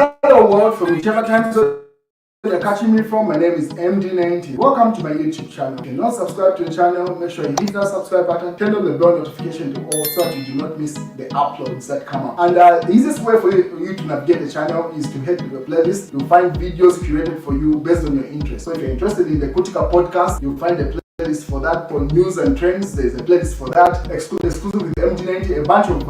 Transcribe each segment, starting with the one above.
Hello world, from whichever time zone you're catching me from. My name is MD90. Welcome to my YouTube channel. If you're not subscribed to the channel, make sure you hit that subscribe button, turn on the bell notification to all so that you do not miss the uploads that come up. And the easiest way for you to navigate the channel is to head to the playlist. You'll find videos curated for you based on your interest. So if you're interested in the Kutika podcast, you'll find the playlist for that. For news and trends, there's a playlist for that. Exclusive with MD90, a bunch of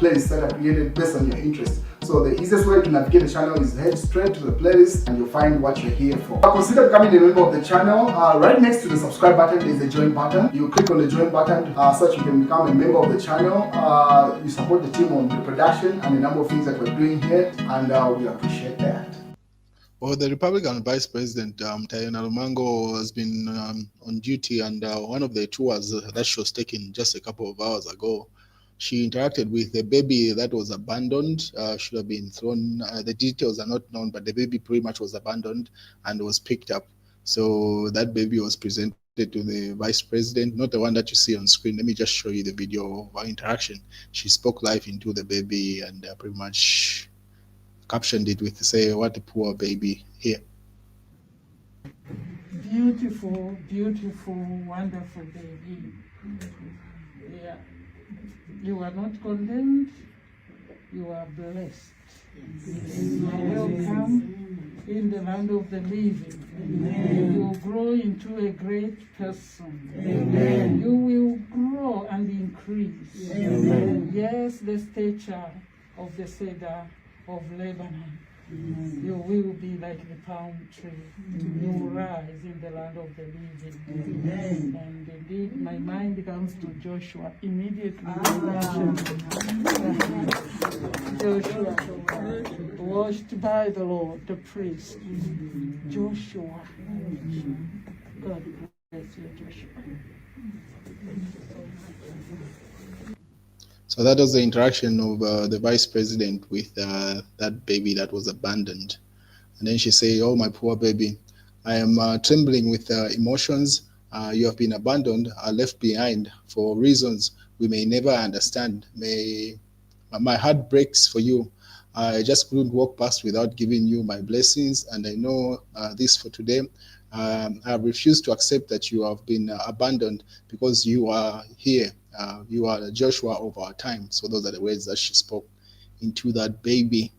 playlists that are created based on your interest. So the easiest way to navigate the channel is head straight to the playlist and you'll find what you're here for. Consider becoming a member of the channel. Right next to the subscribe button is the join button. You click on the join button so that you can become a member of the channel. You support the team on the production and a number of things that we're doing here, and we appreciate that. Well, the Republican Vice President, Tayana Lumango, has been on duty, and one of the tours that she was taking just a couple of hours ago, she interacted with a baby that was abandoned, should have been thrown. The details are not known, but the baby pretty much was abandoned and was picked up. So that baby was presented to the Vice President, not the one that you see on screen. Let me just show you the video of our interaction. She spoke live into the baby and pretty much captioned it with, say, what a poor baby here. Beautiful, beautiful, wonderful baby. Yeah. You are not condemned, you are blessed. You are welcome in the land of the living. Amen. You will grow into a great person. Amen. You will grow and increase. Amen. Yes, the stature of the cedar of Lebanon. Amen. You will be like the palm tree. Amen. You will rise in the land of the living. Amen. And indeed, my mind comes to Joshua immediately. Joshua, washed by the Lord, the priest. Joshua. God bless you, Joshua. So that was the interaction of the Vice President with that baby that was abandoned. And then she said, "Oh, my poor baby, I am trembling with emotions. You have been abandoned, left behind for reasons we may never understand. My heart breaks for you. I just couldn't walk past without giving you my blessings, and I know this for today. I refuse to accept that you have been abandoned because you are here. You are the Joshua of our time." So those are the words that she spoke into that baby.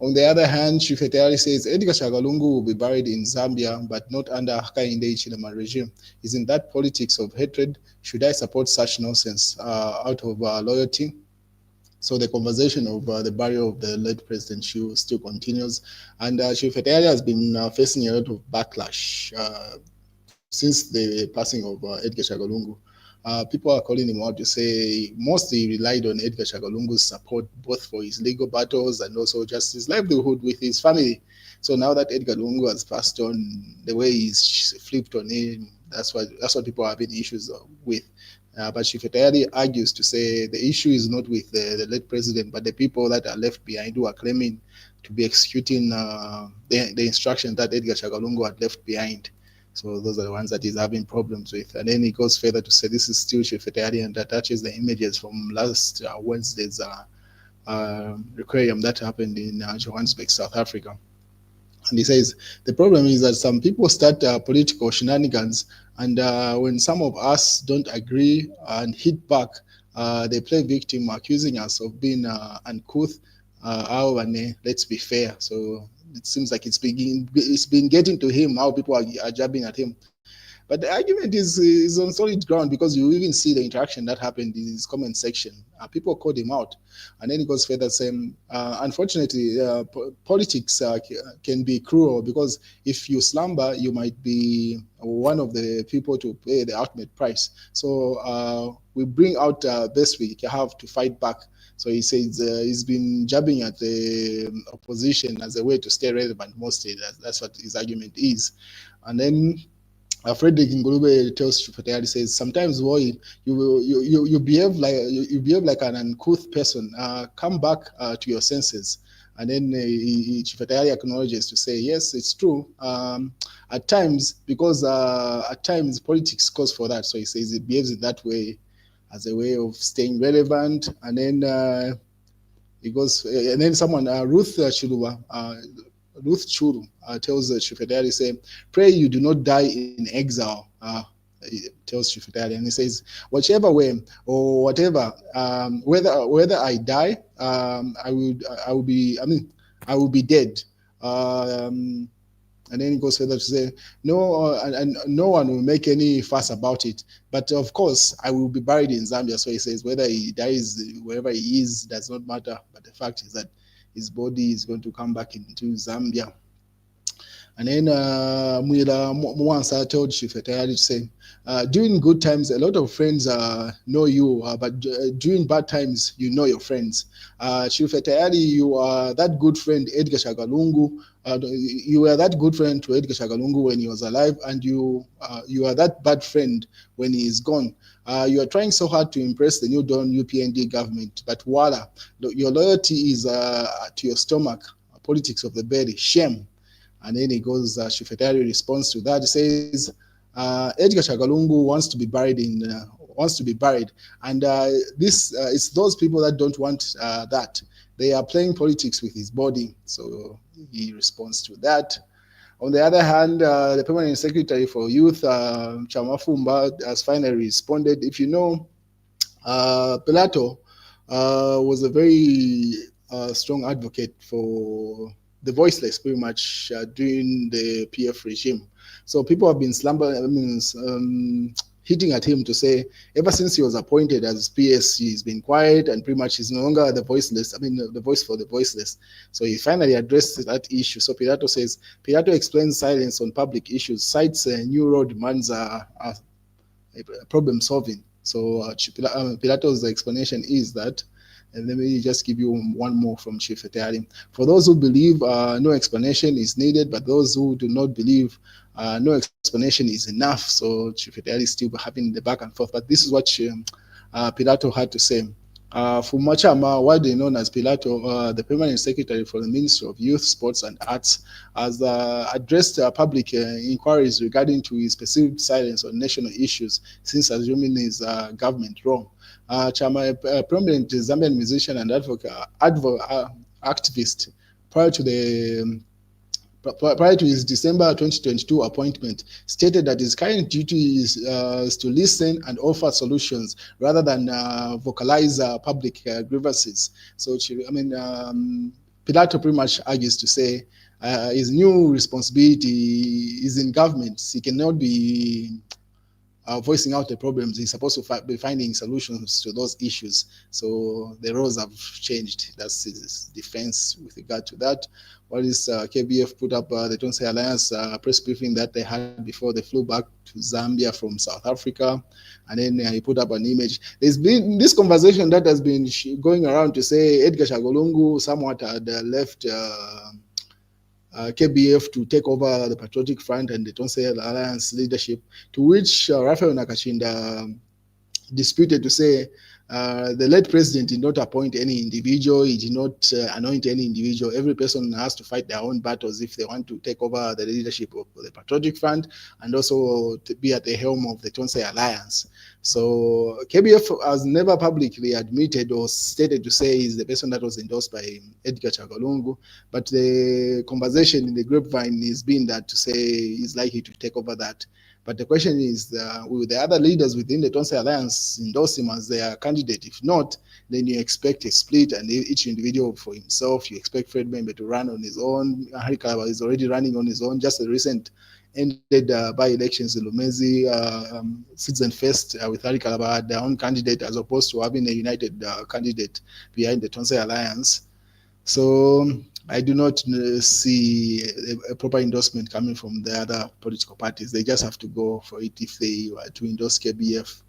On the other hand, Shifetari says, Edgar Shagalungu will be buried in Zambia, but not under Hakainde Hichilema regime. Isn't that politics of hatred? Should I support such nonsense out of loyalty? So the conversation of the burial of the late President Shu still continues. And Shifetari has been facing a lot of backlash since the passing of Edgar Shagalungu. People are calling him out to say mostly relied on Edgar Shagalungu's support, both for his legal battles and also just his livelihood with his family. So now that Edgar Lungu has passed on, the way he's flipped on him, that's what people are having issues with. But Shifetayari argues to say the issue is not with the late president, but the people that are left behind who are claiming to be executing the instructions that Edgar Shagalungu had left behind. So those are the ones that he's having problems with. And then he goes further to say this is still Shifetayari and attaches the images from last Wednesday's requiem that happened in Johannesburg, South Africa. And he says, the problem is that some people start political shenanigans, and when some of us don't agree and hit back, they play victim, accusing us of being uncouth. Let's be fair. So it seems like it's been getting to him, how people are jabbing at him. But the argument is on solid ground because you even see the interaction that happened in his comment section. People called him out. And then he goes further saying, unfortunately, politics can be cruel because if you slumber, you might be one of the people to pay the ultimate price. So we bring out best we have to fight back. So he says he's been jabbing at the opposition as a way to stay relevant mostly. That's what his argument is. And then Frederick Ngulube tells Shifetayari, says, sometimes boy, you behave like an uncouth person. Come back to your senses. And then Shifetayari acknowledges to say, yes, it's true. At times, because at times politics calls for that. So he says it behaves in that way as a way of staying relevant. And then It goes, and then someone, Ruth Churu, tells Shifetari, say, pray you do not die in exile. He tells Shifetari, and he says, whichever way or whatever, whether I die, I will be, I will be dead. Um, and then he goes further to say, no, and no one will make any fuss about it. But of course, I will be buried in Zambia. So he says, whether he dies wherever he is does not matter. But the fact is that his body is going to come back into Zambia. And then Mwila Mwansa told Shifetayari to say, during good times, a lot of friends know you, but during bad times, you know your friends. Shifetayari, you are that good friend, Edgar Shagalungu. You were that good friend to Edgar Shagalungu when he was alive, and you are that bad friend when he is gone. You are trying so hard to impress the new Dawn UPND government, but voila, your loyalty is to your stomach, politics of the belly, shame. And then he goes, Shifetari responds to that. He says, Edgar Shagalungu wants to be buried, and this it's those people that don't want that. They are playing politics with his body. So he responds to that. On the other hand, the permanent secretary for youth, Chamafumba, has finally responded. If you know, Pilato was a very strong advocate for the voiceless, pretty much during the PF regime. So people have been hitting at him to say, ever since he was appointed as PS, he's been quiet and pretty much he's no longer the voiceless. The voice for the voiceless. So he finally addressed that issue. So Pilato says, Pilato explains silence on public issues, cites new road demands problem solving. So Pilato's explanation is that, and let me just give you one more from Chief Etari. For those who believe, no explanation is needed, but those who do not believe, no explanation is enough. So Chief Etari is still having the back and forth. But this is what Pilato had to say. Fumachama, widely known as Pilato, the permanent secretary for the Ministry of Youth, Sports and Arts, has addressed public inquiries regarding to his perceived silence on national issues since assuming his government role. Chama, a prominent Zambian musician and activist, prior to his December 2022 appointment, stated that his current duty is to listen and offer solutions rather than vocalize public grievances. So, Pilato pretty much argues to say his new responsibility is in government. He cannot be voicing out the problems. He's supposed to be finding solutions to those issues. So the roles have changed. That's his defense with regard to that. What is KBF put up the Tonse Alliance press briefing that they had before they flew back to Zambia from South Africa. And then he put up an image. There's been this conversation that has been going around to say Edgar Shagolungu somewhat had left KBF to take over the Patriotic Front and the Tonse Alliance leadership, to which Raphael Nakashinda disputed to say the late president did not appoint any individual, he did not anoint any individual. Every person has to fight their own battles if they want to take over the leadership of the Patriotic Front and also to be at the helm of the Tonse Alliance. So KBF has never publicly admitted or stated to say he's the person that was endorsed by Edgar Chagolungu, but the conversation in the grapevine has been that to say he's likely to take over that. But the question is, will the other leaders within the Tonse Alliance endorse him as their candidate? If not, then you expect a split and each individual for himself. You expect Fred Membe to run on his own. Harry Kalaba is already running on his own. Just the recent ended by-elections in Lumezi, Citizen First with Harry Kalaba had their own candidate as opposed to having a united candidate behind the Tonse Alliance. So I do not see a proper endorsement coming from the other political parties. They just have to go for it if they were to endorse KBF.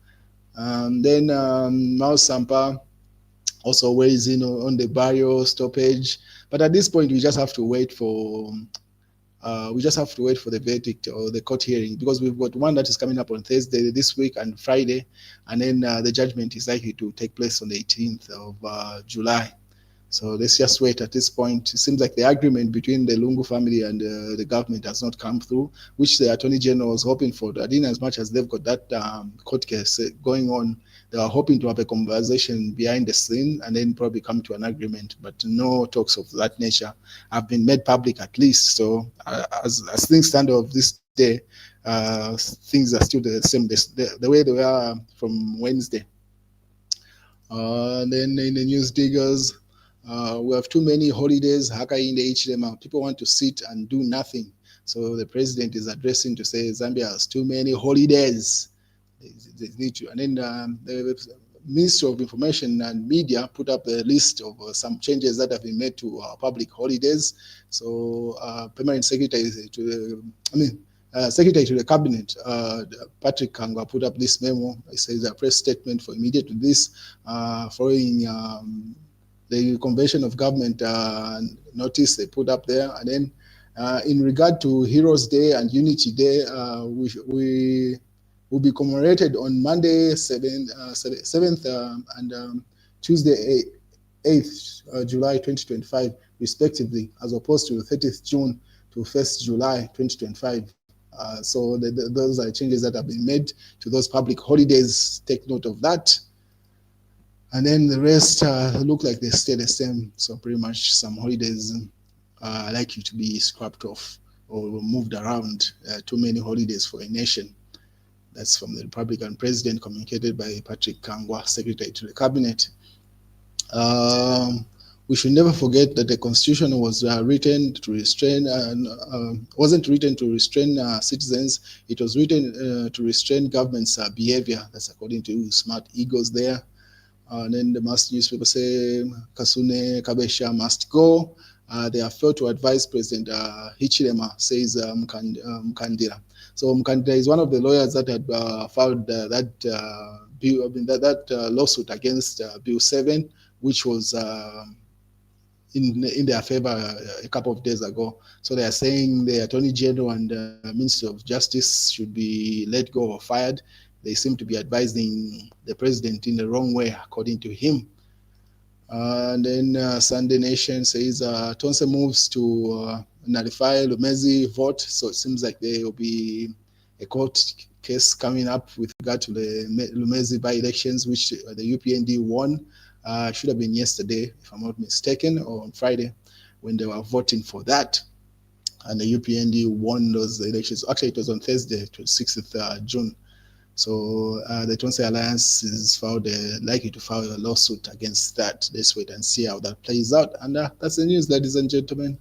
Then Mao Sampa also weighs in on the barrio stoppage. But at this point, we just have to wait for the verdict or the court hearing, because we've got one that is coming up on Thursday this week and Friday, and then the judgment is likely to take place on the 18th of July. So let's just wait at this point. It seems like the agreement between the Lungu family and the government has not come through, which the Attorney General was hoping for. That in as much as they've got that court case going on, They were hoping to have a conversation behind the scene and then probably come to an agreement, but no talks of that nature have been made public at least. So as things stand of this day, things are still the same, the way they were from Wednesday. Then in the news diggers, we have too many holidays. Hakainde Ichilema. People want to sit and do nothing. So the president is addressing to say Zambia has too many holidays. They need to. And then the Ministry of Information and Media put up a list of some changes that have been made to public holidays. So permanent secretary to the, Secretary to the Cabinet, Patrick Kangwa, put up this memo. It says a press statement for immediate to this, following the Convention of Government notice they put up there. And then in regard to Heroes Day and Unity Day, we will be commemorated on Monday 7th and Tuesday 8th July 2025, respectively, as opposed to 30th June to 1st July 2025. So those are changes that have been made to those public holidays. Take note of that. And then the rest look like they stay the same. So pretty much some holidays are likely to be scrapped off or moved around. Too many holidays for a nation. That's from the Republican president, communicated by Patrick Kangwa, Secretary to the Cabinet. We should never forget that the Constitution was written to restrain, wasn't written to restrain citizens. It was written to restrain government's behavior. That's according to smart egos there. And then the mass newspaper say Kasune Kabesha must go. They have failed to advise President Hichilema, says Mkandira. So Mkandira is one of the lawyers that had filed that bill, that lawsuit against Bill 7, which was in their favor a couple of days ago. So they are saying the Attorney General and Minister of Justice should be let go or fired. They seem to be advising the president in the wrong way, according to him. And then Sunday Nation says Tonse moves to nullify Lumezi vote. So it seems like there will be a court case coming up with regard to the Lumezi by-elections, which the UPND won. Should have been yesterday, if I'm not mistaken, or on Friday, when they were voting for that. And the UPND won those elections. Actually, it was on Thursday, 26th June. So the Tonse Alliance is likely to file a lawsuit against that. Let's wait and see how that plays out. And that's the news, ladies and gentlemen.